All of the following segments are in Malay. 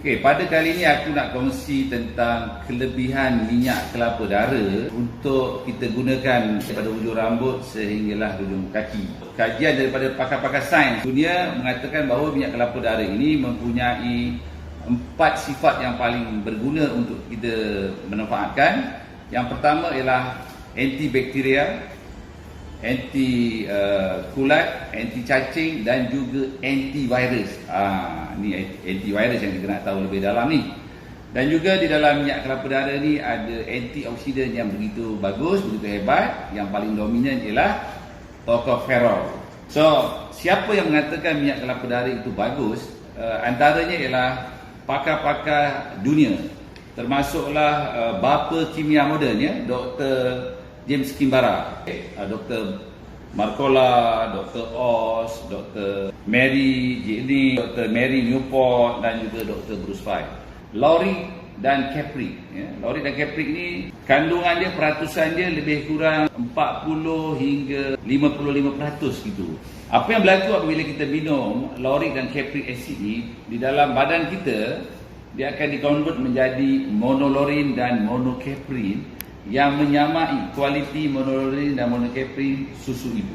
Okey, pada kali ini aku nak kongsi tentang kelebihan minyak kelapa dara untuk kita gunakan daripada hujung rambut sehinggalah hujung kaki. Kajian daripada pakar-pakar sains dunia mengatakan bahawa minyak kelapa dara ini mempunyai 4 sifat yang paling berguna untuk kita manfaatkan. Yang pertama ialah antibakteria, anti kulat, anti cacing dan juga antivirus. Ni antivirus yang kita nak tahu lebih dalam ni. Dan juga di dalam minyak kelapa dara ni ada antioksidan yang begitu bagus, begitu hebat. Yang paling dominan ialah tocopherol. So, siapa yang mengatakan minyak kelapa dara itu bagus? Antaranya ialah pakar-pakar dunia. Termasuklah bapa kimia moden, ya, Dr. James Kimbara, Dr. Marcola, Dr. Oz, Dr. Mary Jini, Dr. Mary Newport dan juga Dr. Bruce Fry. Lowry dan Capri, ya. Lowry dan Capri ni kandungan dia, peratusan dia lebih kurang 40 hingga 55% gitu. Apa yang berlaku apabila kita minum Lowry dan Capri acid ni di dalam badan kita, dia akan dikonvert menjadi monolaurin dan monocaprin yang menyamai kualiti monolaurin dan monocaprin susu ibu.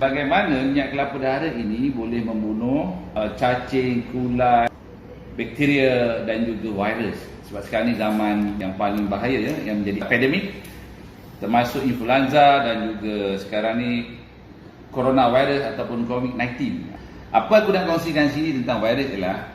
Bagaimana minyak kelapa dara ini boleh membunuh cacing, kulat, bakteria dan juga virus. Sebab sekarang ni zaman yang paling bahaya, ya, yang menjadi epidemik, termasuk influenza dan juga sekarang ni coronavirus ataupun COVID-19. Apa aku nak kongsikan sini tentang virus ialah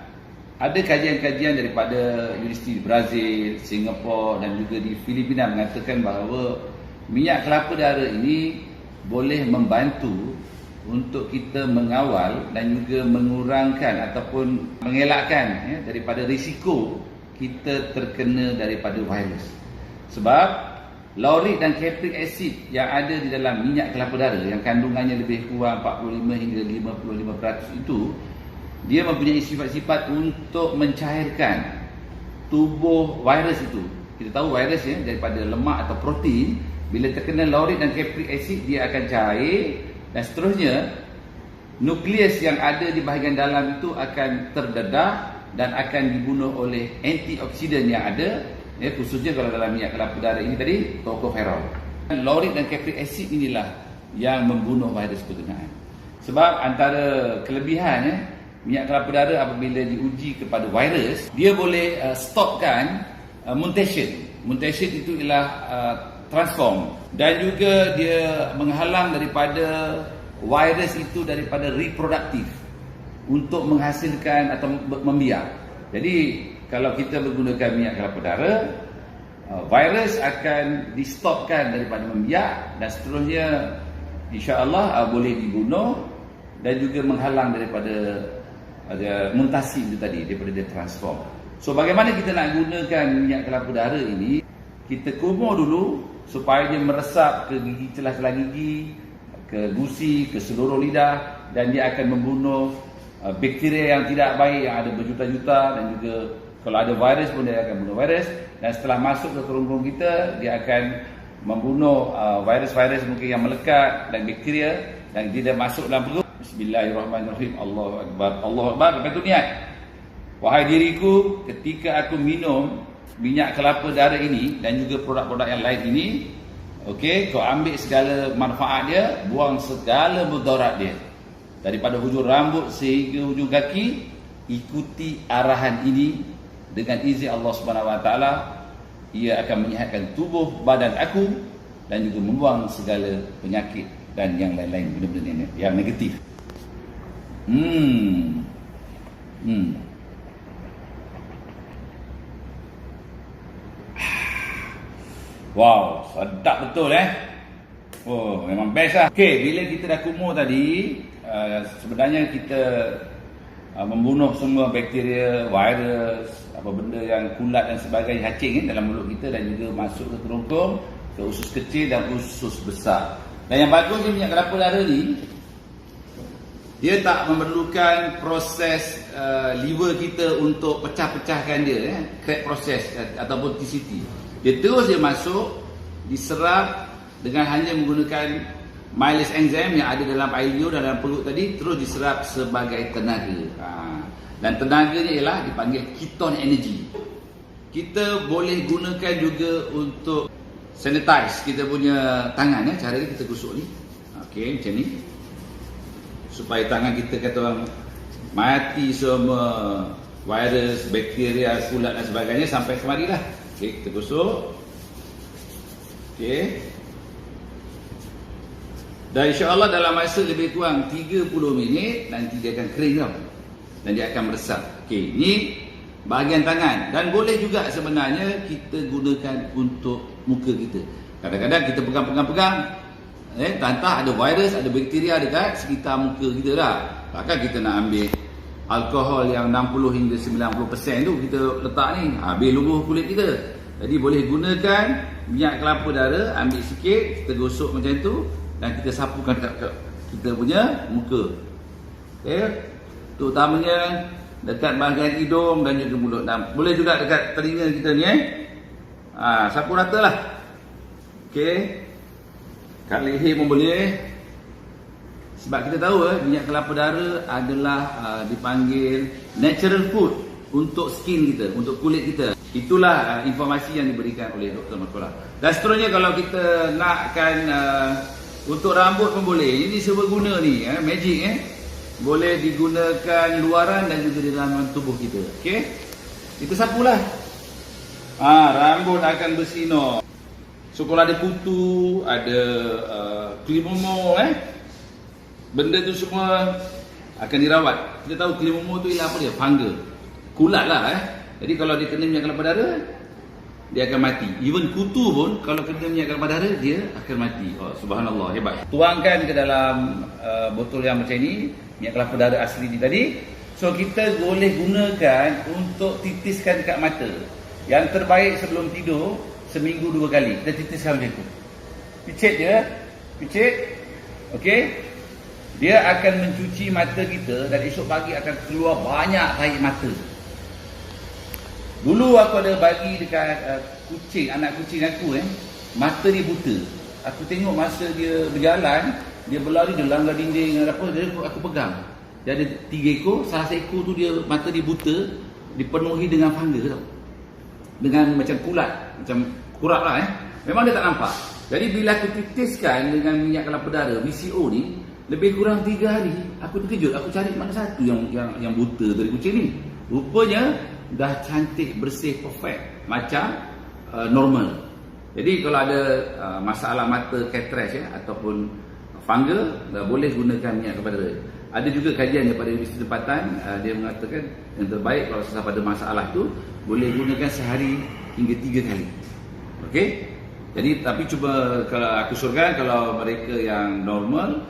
ada kajian-kajian daripada Universiti di Brazil, Singapura dan juga di Filipina mengatakan bahawa minyak kelapa dara ini boleh membantu untuk kita mengawal dan juga mengurangkan ataupun mengelakkan, ya, daripada risiko kita terkena daripada virus. Sebab lauric dan capric acid yang ada di dalam minyak kelapa dara yang kandungannya lebih kurang 45 hingga 55% itu, dia mempunyai sifat-sifat untuk mencairkan tubuh virus itu. Kita tahu virus, ya, daripada lemak atau protein, bila terkena lauric dan capric acid dia akan cair dan seterusnya nukleus yang ada di bahagian dalam itu akan terdedah dan akan dibunuh oleh antioksidan yang ada, ya, khususnya kalau dalam minyak kelapa dara ini tadi tocopherol. Lauric dan capric acid inilah yang membunuh virus berkenaan. Sebab antara kelebihannya, minyak kelapa dara apabila diuji kepada virus, dia boleh stopkan mutation. Mutation itu ialah transform, dan juga dia menghalang daripada virus itu daripada reproduktif untuk menghasilkan atau membiak. Jadi kalau kita menggunakan minyak kelapa dara, virus akan di-stopkan daripada membiak dan seterusnya insya-Allah boleh dibunuh dan juga menghalang daripada mutasi itu tadi, daripada dia transform. So bagaimana kita nak gunakan minyak kelapa dara ini? Kita kumur dulu supaya dia meresap ke gigi, celah-celah gigi, ke gusi, ke seluruh lidah, dan dia akan membunuh bakteria yang tidak baik yang ada berjuta-juta, dan juga kalau ada virus pun dia akan membunuh virus, dan setelah masuk ke kerongkongan kita dia akan membunuh virus-virus mungkin yang melekat dan bakteria, dan dia masuk dalam perut. Bismillahirrahmanirrahim. Allahu Akbar. Allahu Akbar. Lepas tu niat, wahai diriku, ketika aku minum minyak kelapa dara ini dan juga produk-produk yang lain ini, okey, kau ambil segala manfaat dia, buang segala mudarat dia. Daripada hujung rambut sehingga hujung kaki, ikuti arahan ini dengan izin Allah Subhanahu Wa Taala. Ia akan menyihatkan tubuh badan aku dan juga membuang segala penyakit dan yang lain-lain, benda-benda yang negatif. Wow, sedap betul, Oh, memang best lah. Okey, bila kita dah kumur tadi, sebenarnya kita membunuh semua bakteria, virus, apa benda yang kulat dan sebagainya, cacing dalam mulut kita, dan juga masuk ke kerongkong, ke usus kecil dan usus besar. Dan yang bagusnya minyak kelapa dara ni, dia tak memerlukan proses liver kita untuk pecah-pecahkan dia, crack proses ataupun TCT. Dia terus dia masuk, diserap dengan hanya menggunakan Miles enzyme yang ada dalam air liur dan dalam perut tadi, terus diserap sebagai tenaga. Dan tenaganya ialah dipanggil ketone energy. Kita boleh gunakan juga untuk sanitize kita punya tangan ya. Cara ni kita gosok ni. Okey, macam ni. Supaya tangan kita kata orang mati semua virus, bakteria, kulat dan sebagainya sampai kemari lah. Okey, kita gosok. Okey. Dan insya-Allah dalam masa lebih kurang 30 minit nanti dia akan kering tau. Dan dia akan meresap. Okey, ni bahagian tangan. Dan boleh juga sebenarnya kita gunakan untuk muka kita. Kadang-kadang kita pegang-pegang, entah ada virus, ada bakteria dekat sekitar muka kita dah. Takkan kita nak ambil alkohol yang 60 hingga 90% tu kita letak ni, habis luruh kulit kita. Jadi boleh gunakan minyak kelapa dara, ambil sikit, kita gosok macam tu dan kita sapukan dekat kita punya muka. Okey. Terutamanya dekat bahagian hidung dan juga mulut. Dan boleh juga dekat telinga kita ni sapu rata lah. Okey. Kat leher pun boleh. Sebab kita tahu minyak kelapa dara adalah dipanggil natural food untuk skin kita, untuk kulit kita. Itulah informasi yang diberikan oleh Dr. Makola. Dan seterusnya kalau kita nakkan untuk rambut pun boleh. Ini seberguna ni, magic boleh digunakan luaran dan juga di dalam tubuh kita. Okey. Kita sapulah. Rambut akan bersinar. So kalau ada kutu, ada klimomo, benda tu semua akan dirawat. Kita tahu klimomo tu ialah apa dia? Fungal. Kulat lah. Jadi kalau dia kena minyak kelapa dara, dia akan mati. Even kutu pun kalau kena minyak kelapa dara, dia akan mati. Oh, subhanallah, hebat. Tuangkan ke dalam botol yang macam ni, minyak kelapa dara asli ni tadi. So kita boleh gunakan untuk titiskan dekat mata. Yang terbaik sebelum tidur, seminggu 2 kali. Kita titiskan macam tu. Picit je. Picit. Okey. Dia akan mencuci mata kita dan esok pagi akan keluar banyak air mata. Dulu aku ada bagi dekat kucing, anak kucing aku mata dia buta. Aku tengok masa dia berjalan, dia berlari, dia langgar dinding apa, dia aku pegang. Dia ada 3 ekor, salah seekor tu dia mata dia buta, dipenuhi dengan fungus tau. Dengan macam kulat, macam kurap lah Memang dia tak nampak. Jadi bila aku titiskan dengan minyak kelapa dara VCO ni, lebih kurang 3 hari, aku terkejut. Aku cari mana satu yang buta dari kucing ni. Rupanya dah cantik, bersih, perfect, macam normal. Jadi kalau ada masalah mata cataract ataupun fungal, boleh gunakan minyak kelapa dara. Ada juga kajian daripada Universiti Tempatan, dia mengatakan yang terbaik kalau sesiapa ada masalah tu boleh gunakan sehari hingga 3 kali. Okey. Jadi tapi cuba kalau aku surkan kalau mereka yang normal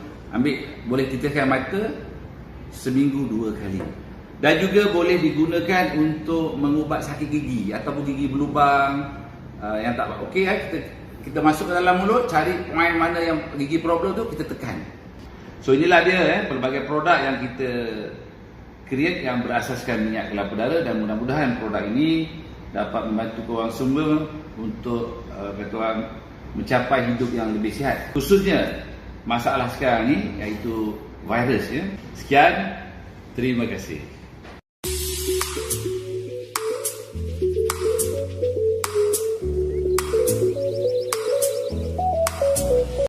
boleh titiskan mata seminggu 2 kali. Dan juga boleh digunakan untuk mengubat sakit gigi ataupun gigi berlubang yang tak okey. Kita masuk ke dalam mulut, cari point mana yang gigi problem tu, kita tekan. So inilah dia pelbagai produk yang kita create yang berasaskan minyak kelapa dara, dan mudah-mudahan produk ini dapat membantu korang semua untuk kata orang mencapai hidup yang lebih sihat. Khususnya masalah sekarang ni iaitu virus Sekian, terima kasih.